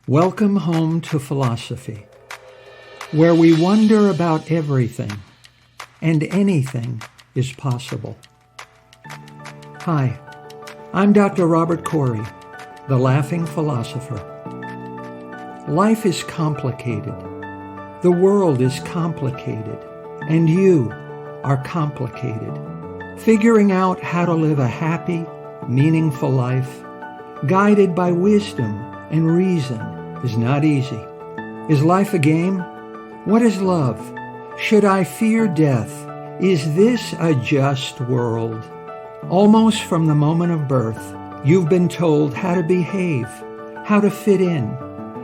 Welcome home to philosophy, where we wonder about everything and anything is possible. Hi, I'm Dr. Robert Corey, the Laughing Philosopher. Life is complicated. The world is complicated, and you are complicated. Figuring out how to live a happy, meaningful life, guided by wisdom and reason, is not easy. Is life a game? What is love? Should I fear death? Is this a just world? Almost from the moment of birth, you've been told how to behave, how to fit in,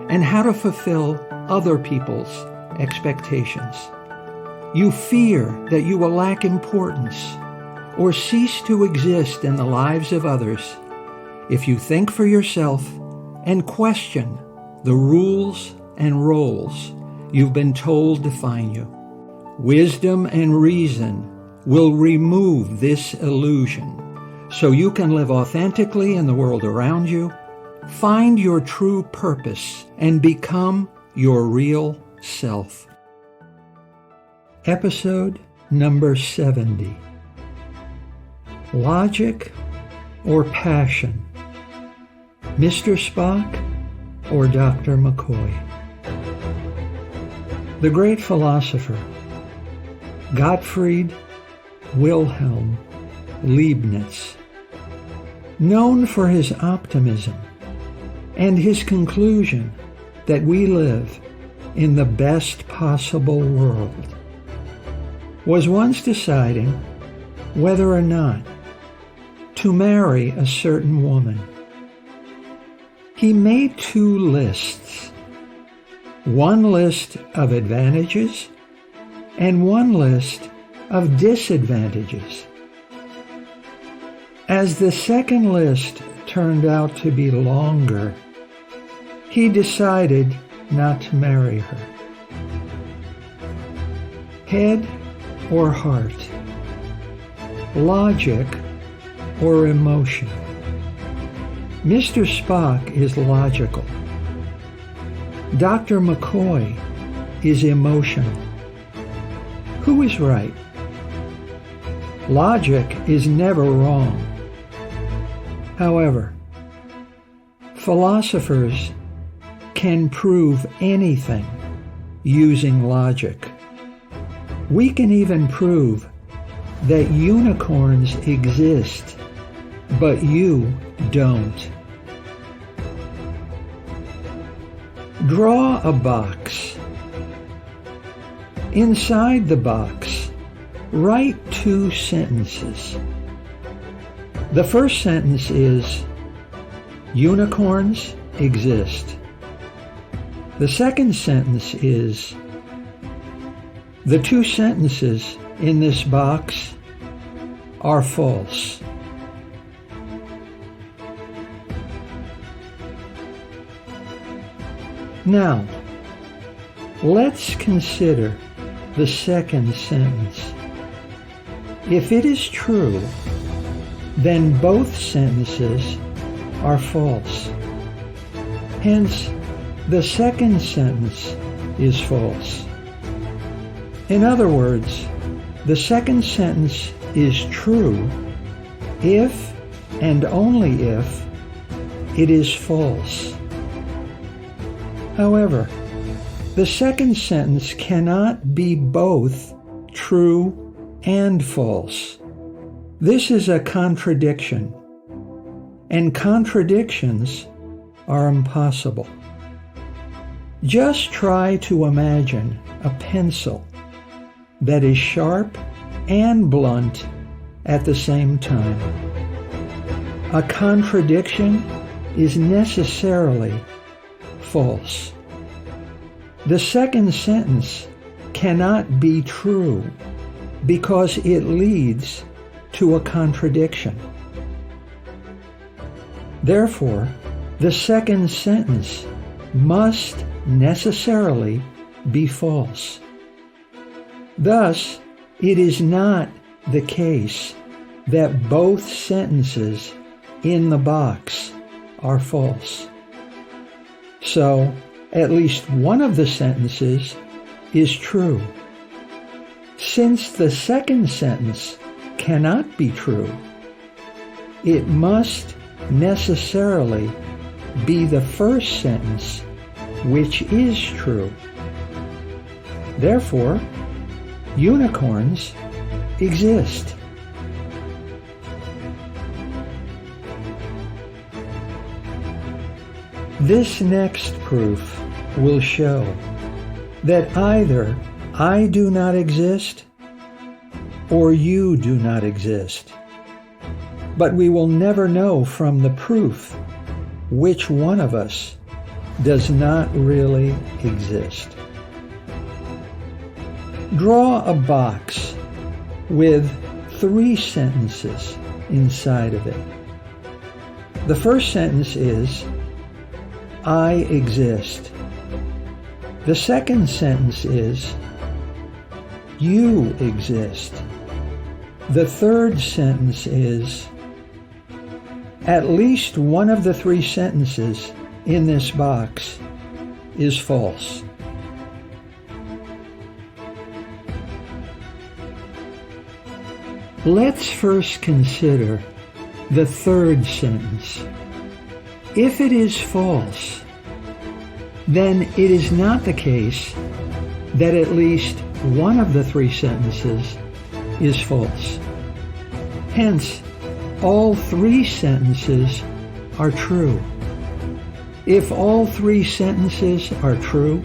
and how to fulfill other people's expectations. You fear that you will lack importance or cease to exist in the lives of others if you think for yourself and question the rules and roles you've been told define you. Wisdom and reason will remove this illusion so you can live authentically in the world around you, find your true purpose, and become your real self. Episode number 70. Logic or passion? Mr. Spock or Dr. McCoy? The great philosopher Gottfried Wilhelm Leibniz, known for his optimism and his conclusion that we live in the best possible world, was once deciding whether or not to marry a certain woman. He made two lists, one list of advantages and one list of disadvantages. As the second list turned out to be longer, he decided not to marry her. Head or heart? Logic or emotion? Mr. Spock is logical. Dr. McCoy is emotional. Who is right? Logic is never wrong. However, philosophers can prove anything using logic. We can even prove that unicorns exist, but you don't. Draw a box. Inside the box, write two sentences. The first sentence is, unicorns exist. The second sentence is, the two sentences in this box are false. Now, let's consider the second sentence. If it is true, then both sentences are false. Hence, the second sentence is false. In other words, the second sentence is true if and only if it is false. However, the second sentence cannot be both true and false. This is a contradiction, and contradictions are impossible. Just try to imagine a pencil that is sharp and blunt at the same time. A contradiction is necessarily false. The second sentence cannot be true because it leads to a contradiction. Therefore, the second sentence must necessarily be false. Thus, it is not the case that both sentences in the box are false. So, at least one of the sentences is true. Since the second sentence cannot be true, it must necessarily be the first sentence which is true. Therefore, unicorns exist. This next proof will show that either I do not exist or you do not exist. But we will never know from the proof which one of us does not really exist. Draw a box with 3 sentences inside of it. The first sentence is, I exist. The second sentence is, you exist. The third sentence is, at least one of the 3 sentences in this box is false. Let's first consider the third sentence. If it is false, then it is not the case that at least one of the 3 sentences is false. Hence, all 3 sentences are true. If all 3 sentences are true,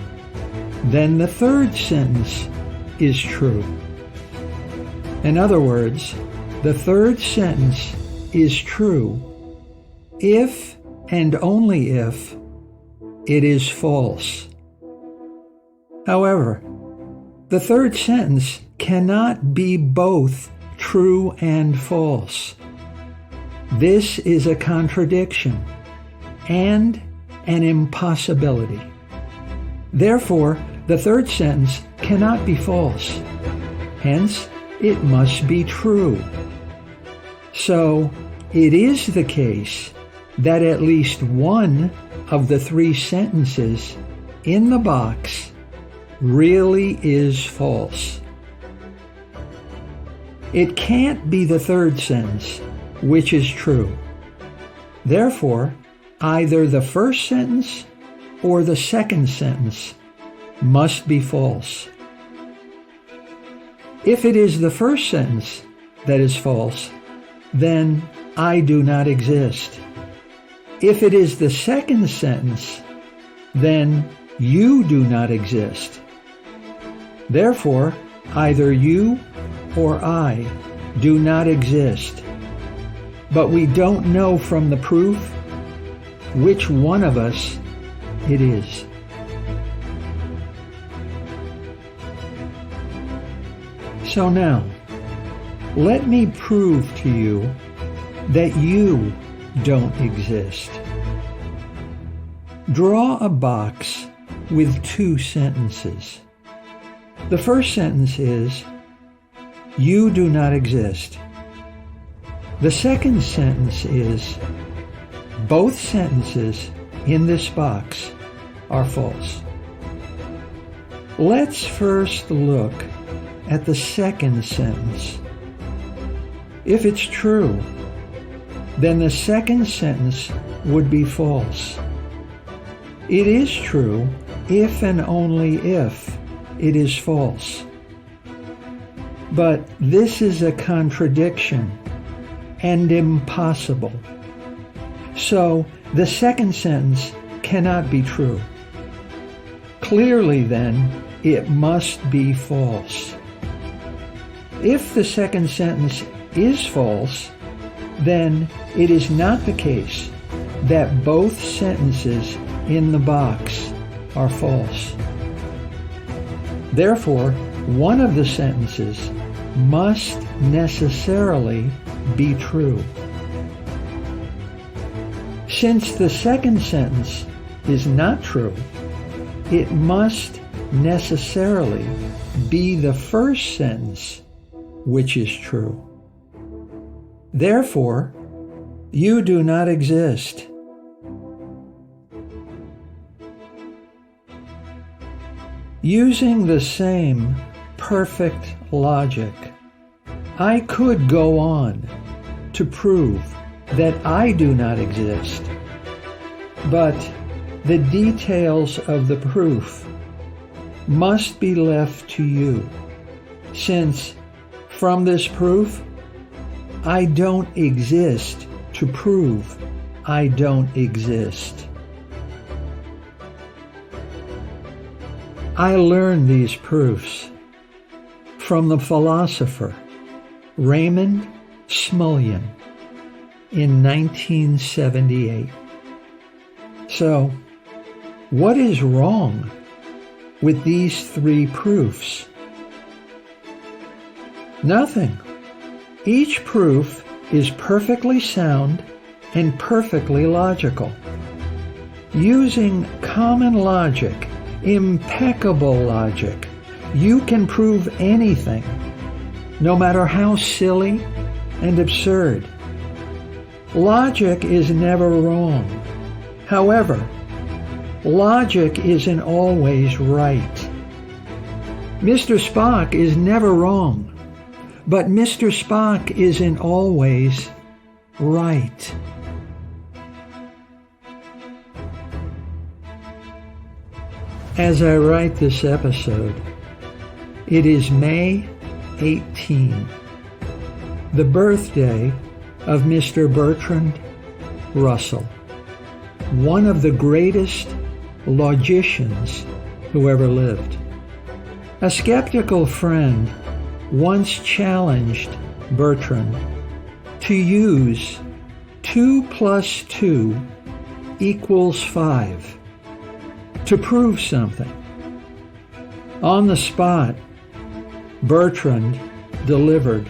then the third sentence is true. In other words, the third sentence is true if and only if it is false. However, the third sentence cannot be both true and false. This is a contradiction and an impossibility. Therefore, the third sentence cannot be false. Hence, it must be true. So, it is the case that at least one of the 3 sentences in the box really is false. It can't be the third sentence, which is true. Therefore, either the first sentence or the second sentence must be false. If it is the first sentence that is false, then I do not exist. If it is the second sentence, then you do not exist. Therefore, either you or I do not exist. But we don't know from the proof which one of us it is. So now, let me prove to you that you don't exist. Draw a box with 2 sentences. The first sentence is, you do not exist. The second sentence is, both sentences in this box are false. Let's first look at the second sentence. If it's true, then the second sentence would be false. It is true if and only if it is false. But this is a contradiction and impossible. So the second sentence cannot be true. Clearly then, it must be false. If the second sentence is false, then it is not the case that both sentences in the box are false. Therefore, one of the sentences must necessarily be true. Since the second sentence is not true, it must necessarily be the first sentence which is true. Therefore, you do not exist. Using the same perfect logic, I could go on to prove that I do not exist, but the details of the proof must be left to you, since from this proof, I don't exist to prove I don't exist. I learned these proofs from the philosopher Raymond Smullyan in 1978. So, what is wrong with these three proofs? Nothing. Each proof is perfectly sound and perfectly logical. Using common logic, impeccable logic, you can prove anything, no matter how silly and absurd. Logic is never wrong. However, logic isn't always right. Mr. Spock is never wrong, but Mr. Spock isn't always right. As I write this episode, it is May 18, the birthday of Mr. Bertrand Russell, one of the greatest logicians who ever lived. A skeptical friend once challenged Bertrand to use 2 + 2 = 5 to prove something. On the spot, Bertrand delivered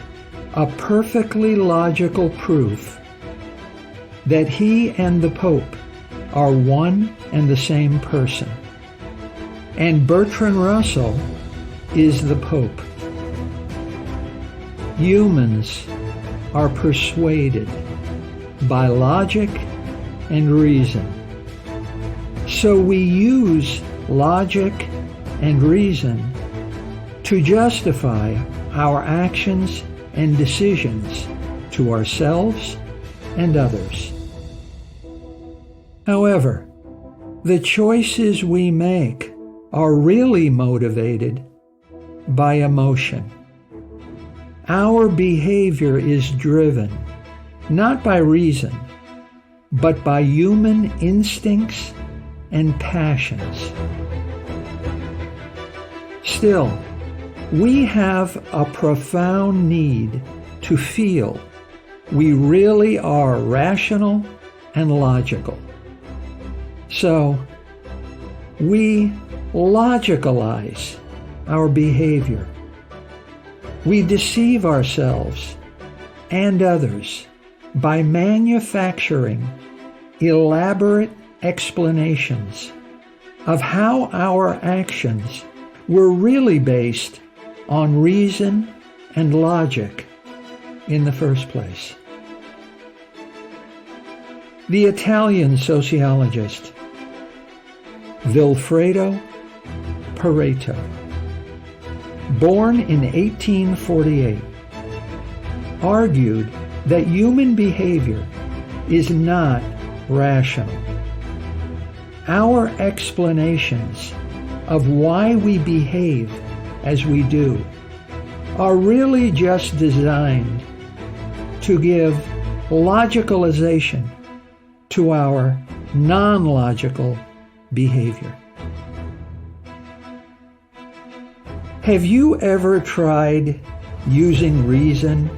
a perfectly logical proof that he and the Pope are one and the same person, and Bertrand Russell is the Pope. Humans are persuaded by logic and reason. So we use logic and reason to justify our actions and decisions to ourselves and others. However, the choices we make are really motivated by emotion. Our behavior is driven not by reason, but by human instincts and passions. Still, we have a profound need to feel we really are rational and logical. So, we logicalize our behavior. We deceive ourselves and others by manufacturing elaborate explanations of how our actions were really based on reason and logic in the first place. The Italian sociologist Vilfredo Pareto, born in 1848, argued that human behavior is not rational. Our explanations of why we behave as we do are really just designed to give logicalization to our non-logical behavior. Have you ever tried using reason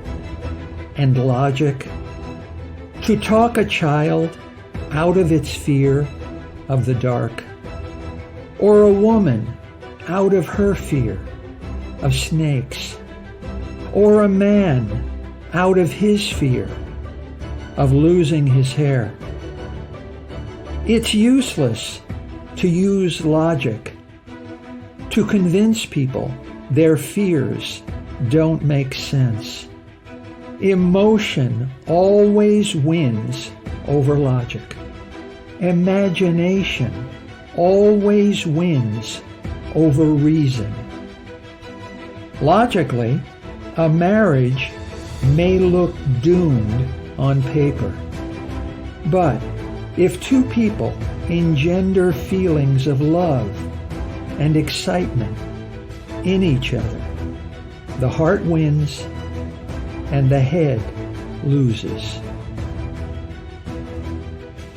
and logic to talk a child out of its fear of the dark, or a woman out of her fear of snakes, or a man out of his fear of losing his hair? It's useless to use logic to convince people their fears don't make sense. Emotion always wins over logic. Imagination always wins over reason. Logically, a marriage may look doomed on paper. But if two people engender feelings of love and excitement in each other, the heart wins and the head loses.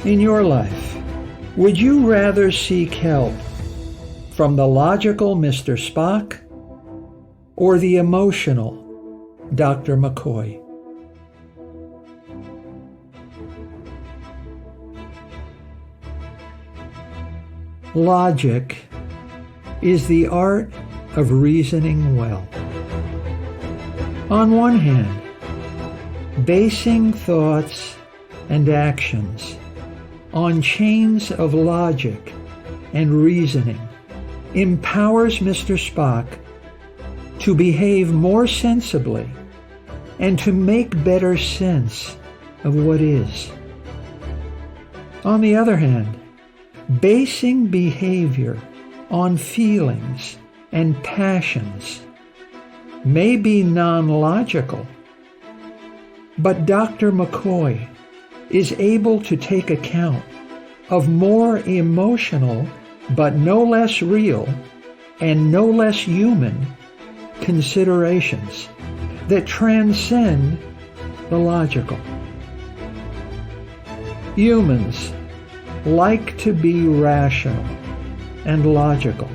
In your life, would you rather seek help from the logical Mr. Spock or the emotional Dr. McCoy? Logic is the art of reasoning well. On one hand, basing thoughts and actions on chains of logic and reasoning empowers Mr. Spock to behave more sensibly and to make better sense of what is. On the other hand, basing behavior on feelings and passions may be non-logical, but Dr. McCoy is able to take account of more emotional but no less real and no less human considerations that transcend the logical. Humans like to be rational and logical,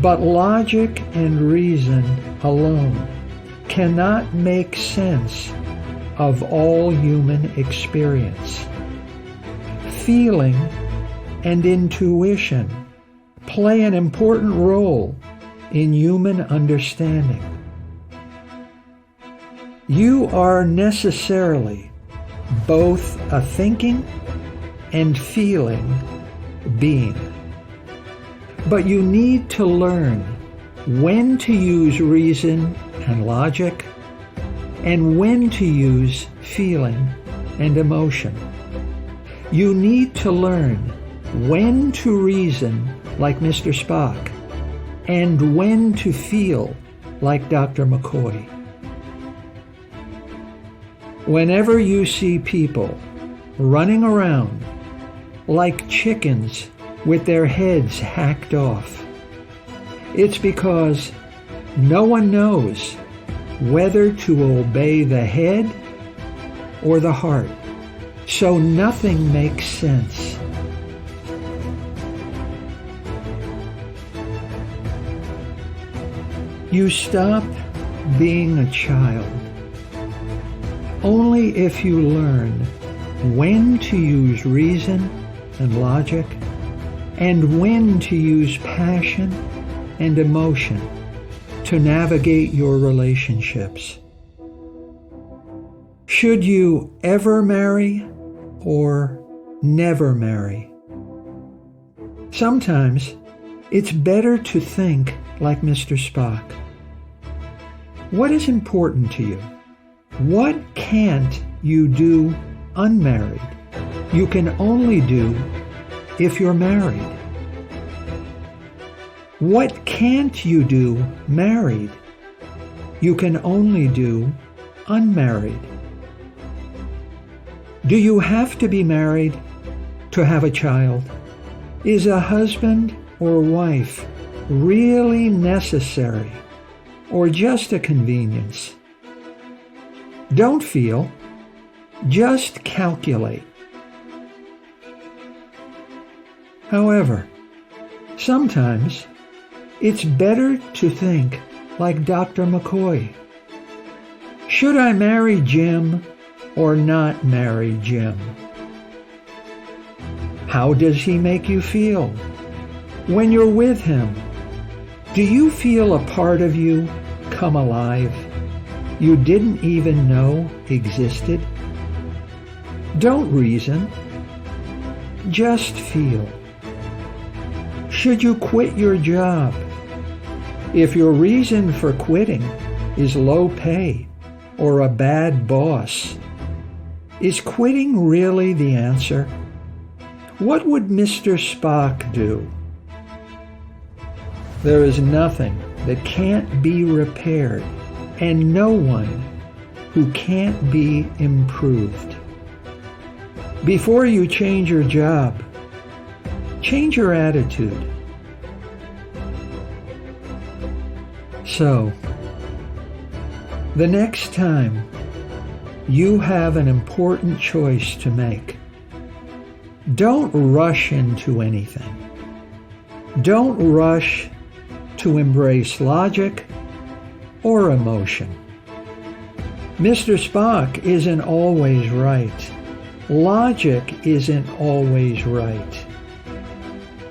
but logic and reason alone cannot make sense of all human experience. Feeling and intuition play an important role in human understanding. You are necessarily both a thinking and feeling being. But you need to learn when to use reason and logic and when to use feeling and emotion. You need to learn when to reason like Mr. Spock and when to feel like Dr. McCoy. Whenever you see people running around like chickens with their heads hacked off, it's because no one knows whether to obey the head or the heart, so nothing makes sense. You stop being a child only if you learn when to use reason and logic and when to use passion and emotion to navigate your relationships. Should you ever marry or never marry? Sometimes it's better to think like Mr. Spock. What is important to you? What can't you do unmarried? You can only do if you're married. What can't you do married? You can only do unmarried. Do you have to be married to have a child? Is a husband or wife really necessary or just a convenience? Don't feel, just calculate. However, sometimes it's better to think like Dr. McCoy. Should I marry Jim or not marry Jim? How does he make you feel? When you're with him, do you feel a part of you come alive you didn't even know existed? Don't reason, just feel. Should you quit your job? If your reason for quitting is low pay or a bad boss, is quitting really the answer? What would Mr. Spock do? There is nothing that can't be repaired and no one who can't be improved. Before you change your job, change your attitude. So, the next time you have an important choice to make, don't rush into anything. Don't rush to embrace logic or emotion. Mr. Spock isn't always right. Logic isn't always right.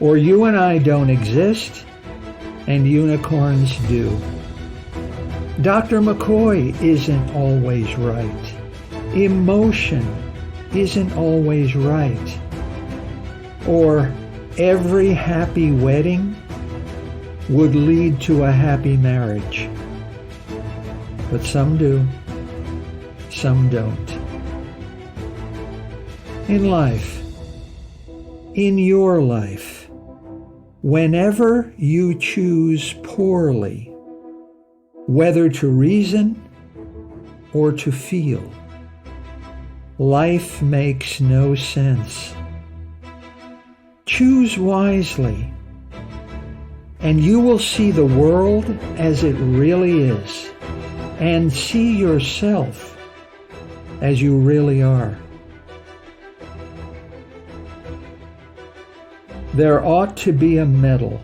Or you and I don't exist, and unicorns do. Dr. McCoy isn't always right. Emotion isn't always right. Or every happy wedding would lead to a happy marriage. But some do, some don't. In life, in your life, whenever you choose poorly, whether to reason or to feel, life makes no sense. Choose wisely, and you will see the world as it really is, and see yourself as you really are. There ought to be a medal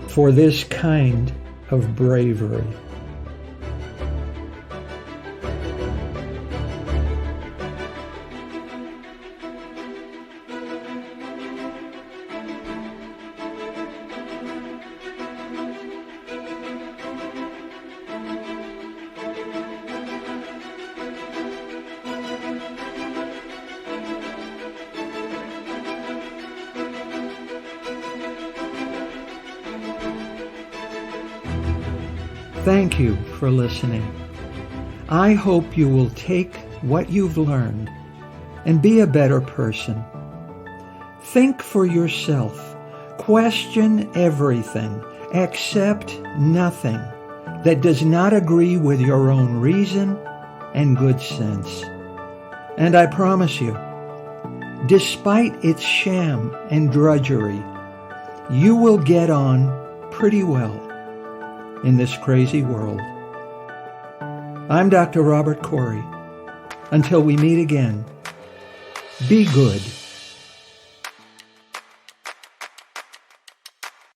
for this kind of bravery. Thank you for listening. I hope you will take what you've learned and be a better person. Think for yourself. Question everything. Accept nothing that does not agree with your own reason and good sense. And I promise you, despite its sham and drudgery, you will get on pretty well in this crazy world. I'm Dr. Robert Corey. Until we meet again, be good.